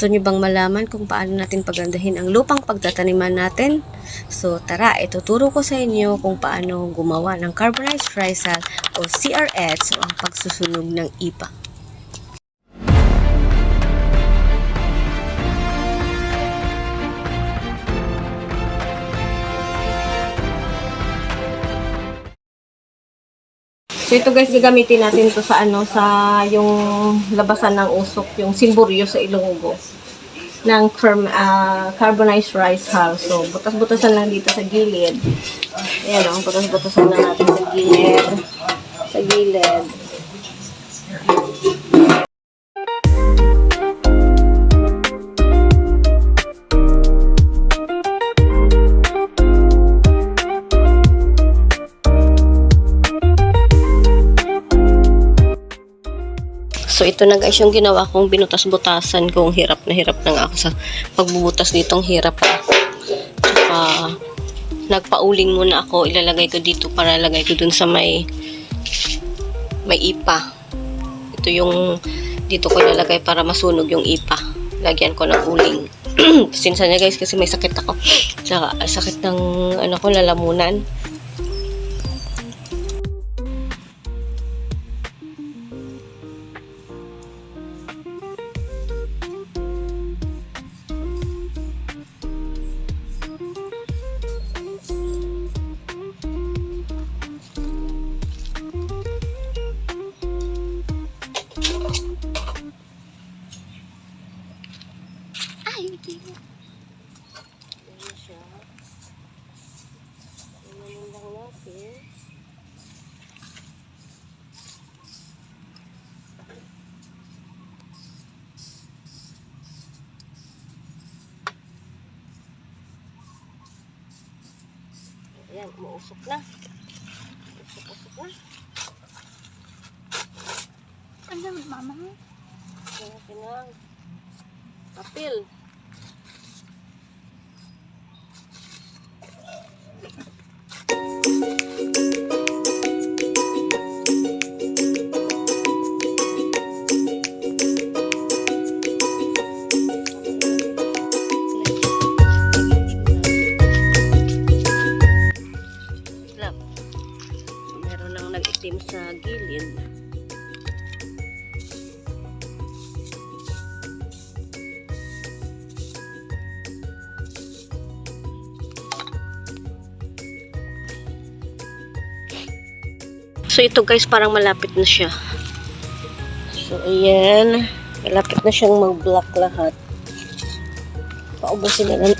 Gusto niyo bang malaman kung paano natin pagandahin ang lupang pagtataniman natin? So tara, ituturo ko sa inyo kung paano gumawa ng carbonized risal o CRS o ang pagsusunog ng ipa. So ito guys, gagamitin natin to sa sa yung labasan ng usok, yung simburyo sa Ilonggo ng carbonized rice hull. So butas-butasan lang dito sa gilid. Ayan o, butas-butasan lang natin sa gilid. Sa gilid. So, ito na guys yung ginawa kong binutas-butasan kong hirap na ako sa pagbubutas nitong hirap. Nagpauling muna ako. Ilalagay ko dito para lagay ko dun sa may ipa. Ito yung dito ko ilalagay para masunog yung ipa. Lagyan ko ng uling. Sinsa niya guys kasi may sakit ako. Sakit ng lalamunan. Ayan siya. Inumin lang natin. Ayan, umuusok na. Usok-usok na. Ano, mama? Kaya pinang papel. Meron lang nag-itim sa gilid. So ito guys, parang malapit na siya. So ayan, malapit na siyang mag-block lahat. Paubusin na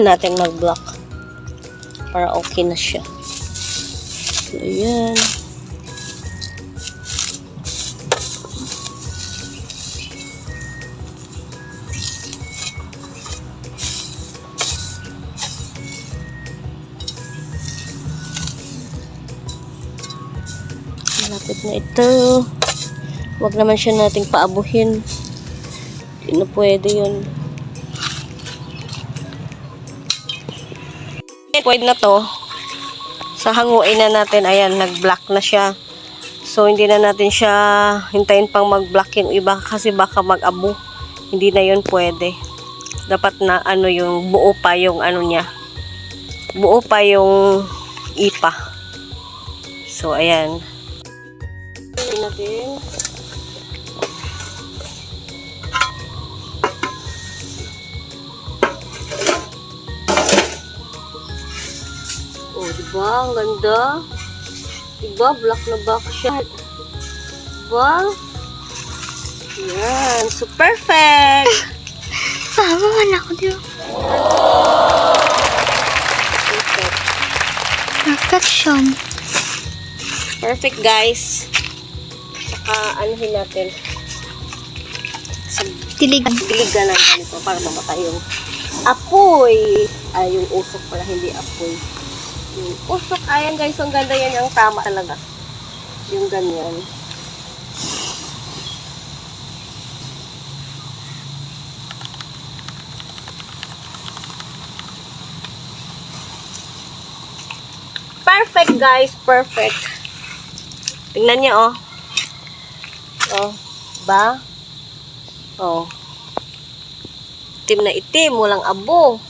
natin mag-block para okay na siya. So ayan. Malapit na ito. Huwag naman siya nating paabuhin. Hindi na pwede yun. Pwede na to. Sa hanguin na natin, ayan, nag-block na siya. So, hindi na natin siya hintayin pang mag-block yung iba kasi baka mag-abo. Hindi na yun pwede. Dapat na yung buo pa yung niya. Buo pa yung ipa. So, ayan. Natin. Oh, diba? Ang ganda. Diba? Black na black siya. Diba? Yan. So, perfect! Sama man ako, di ba? Perfect. Perfection. Perfect, guys. Saka, anuhin natin. Diligan. Diligan ng ganito para mamatay yung apoy. Ay, yung usok pala, hindi apoy. Yung usok, ayan guys, ang ganda yan, yung tama talaga. Yung ganyan. Perfect guys, perfect. Tingnan niyo oh. Oh, ba? Oh. Itim na itim, walang abo.